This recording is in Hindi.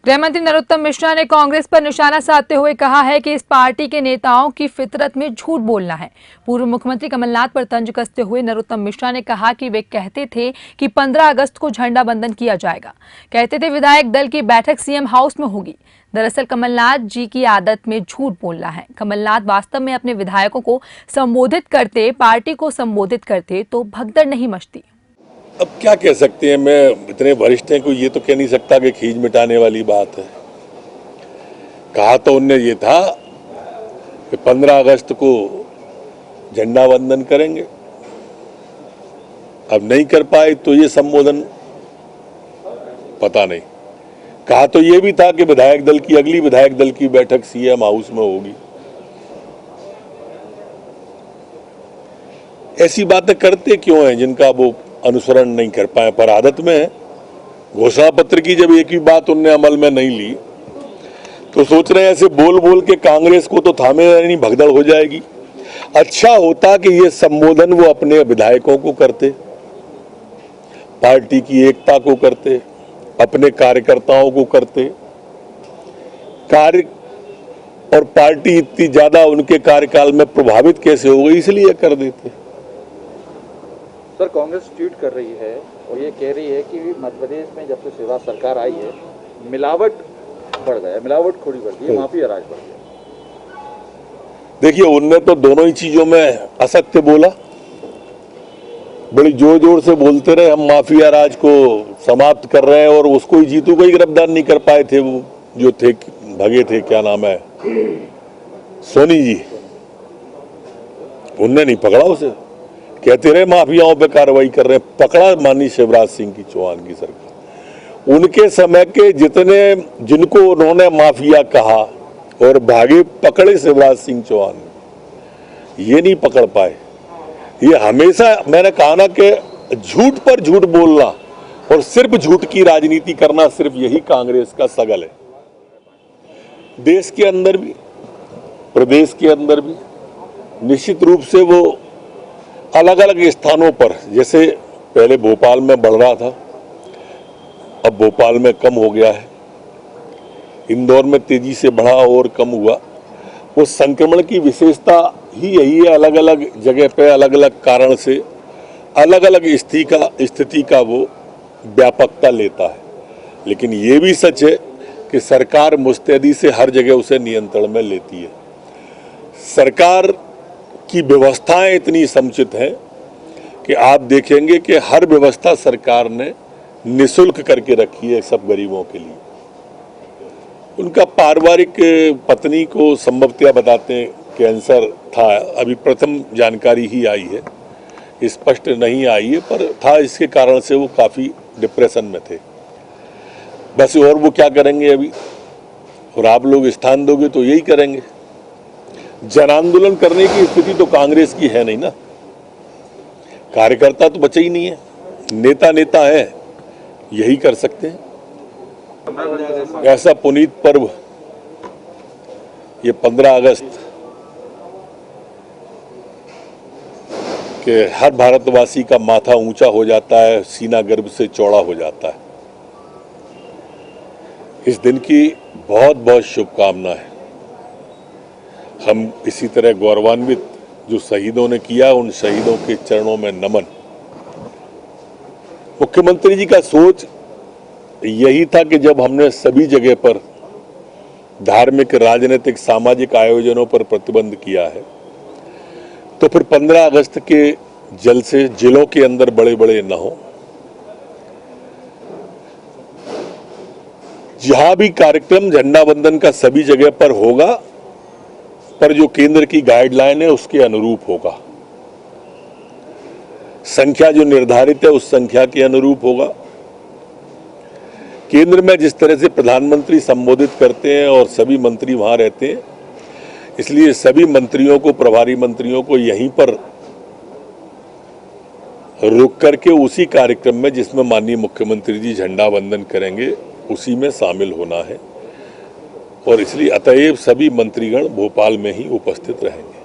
गृह मंत्री नरोत्तम मिश्रा ने कांग्रेस पर निशाना साधते हुए कहा है कि इस पार्टी के नेताओं की फितरत में झूठ बोलना है। पूर्व मुख्यमंत्री कमलनाथ पर तंज कसते हुए नरोत्तम मिश्रा ने कहा कि वे कहते थे कि 15 अगस्त को झंडा बंदन किया जाएगा। कहते थे विधायक दल की बैठक सीएम हाउस में होगी। दरअसल कमलनाथ जी की आदत में झूठ बोलना है। कमलनाथ वास्तव में अपने विधायकों को संबोधित करते, पार्टी को संबोधित करते तो भगदड़ नहीं मचती। अब क्या कह सकते हैं, मैं इतने वरिष्ठ हैं, कोई ये तो कह नहीं सकता कि खींच मिटाने वाली बात है। कहा तो उनने ये था कि 15 अगस्त को झंडा वंदन करेंगे। अब नहीं कर पाए तो ये संबोधन पता नहीं। कहा तो ये भी था कि विधायक दल की अगली विधायक दल की बैठक सीएम हाउस में होगी। ऐसी बातें करते क्यों हैं जिनका वो अनुसरण नहीं कर पाए, पर आदत में है। घोषणा पत्र की जब एक भी बात उनने अमल में नहीं ली तो सोच रहे हैं ऐसे बोल बोल के कांग्रेस को तो थामे नहीं, भगदड़ हो जाएगी। अच्छा होता कि ये संबोधन वो अपने विधायकों को करते, पार्टी की एकता को करते, अपने कार्यकर्ताओं को करते। कार्य और पार्टी इतनी ज्यादा उनके कार्यकाल में प्रभावित कैसे हो गई, इसलिए कर देते। सर, कांग्रेस ट्वीट कर रही है और ये कह रही है कि मध्य प्रदेश में जब से शिवराज सरकार आई है मिलावट बढ़ गया, मिलावटखोरी बढ़ गई, माफिया राज बढ़ गया। देखिए, उनने तो दोनों ही चीजों में असत्य बोला। बड़ी जोर जोर से बोलते रहे हम माफिया राज को समाप्त कर रहे हैं, और उसको ही जीतू को ही गिरफ्तार नहीं कर पाए थे। वो जो थे भगे थे, क्या नाम है, सोनी जी, उनने नहीं पकड़ा उसे। कहते रहे माफियाओं पे कार्रवाई कर रहे हैं, पकड़ा माननीय शिवराज सिंह की चौहान की सरकार। उनके समय के जितने जिनको उन्होंने माफिया कहा और भागे, पकड़े शिवराज सिंह चौहान, ये नहीं पकड़ पाए। ये हमेशा मैंने कहा ना कि झूठ पर झूठ बोलना और सिर्फ झूठ की राजनीति करना, सिर्फ यही कांग्रेस का सगल है। देश के अंदर भी, प्रदेश के अंदर भी निश्चित रूप से वो अलग अलग स्थानों पर, जैसे पहले भोपाल में बढ़ रहा था, अब भोपाल में कम हो गया है, इंदौर में तेजी से बढ़ा और कम हुआ। वो संक्रमण की विशेषता ही यही है, अलग अलग जगह पे अलग अलग कारण से अलग अलग स्थिति का वो व्यापकता लेता है। लेकिन ये भी सच है कि सरकार मुस्तैदी से हर जगह उसे नियंत्रण में लेती है। सरकार की व्यवस्थाएं इतनी समुचित हैं कि आप देखेंगे कि हर व्यवस्था सरकार ने निःशुल्क करके रखी है सब गरीबों के लिए। उनका पारिवारिक पत्नी को संभवतः बताते हैं कैंसर था, अभी प्रथम जानकारी ही आई है, स्पष्ट नहीं आई है, पर था। इसके कारण से वो काफ़ी डिप्रेशन में थे। बस और वो क्या करेंगे अभी, और आप लोग स्थान दोगे तो यही करेंगे। जन आंदोलन करने की स्थिति तो कांग्रेस की है नहीं ना, कार्यकर्ता तो बचे ही नहीं है, नेता नेता है, यही कर सकते हैं। ऐसा पुनीत पर्व ये 15 अगस्त के हर भारतवासी का माथा ऊंचा हो जाता है, सीना गर्व से चौड़ा हो जाता है। इस दिन की बहुत बहुत शुभकामना है। हम इसी तरह गौरवान्वित जो शहीदों ने किया, उन शहीदों के चरणों में नमन। मुख्यमंत्री जी का सोच यही था कि जब हमने सभी जगह पर धार्मिक, राजनीतिक, सामाजिक आयोजनों पर प्रतिबंध किया है, तो फिर 15 अगस्त के जलसे जिलों के अंदर बड़े बड़े न हो। जहां भी कार्यक्रम झंडा वंदन का सभी जगह पर होगा, पर जो केंद्र की गाइडलाइन है उसके अनुरूप होगा। संख्या जो निर्धारित है उस संख्या के अनुरूप होगा। केंद्र में जिस तरह से प्रधानमंत्री संबोधित करते हैं और सभी मंत्री वहां रहते हैं, इसलिए सभी मंत्रियों को, प्रभारी मंत्रियों को यहीं पर रुक करके उसी कार्यक्रम में जिसमें माननीय मुख्यमंत्री जी झंडा वंदन करेंगे उसी में शामिल होना है, और इसलिए अतएव सभी मंत्रीगण भोपाल में ही उपस्थित रहेंगे।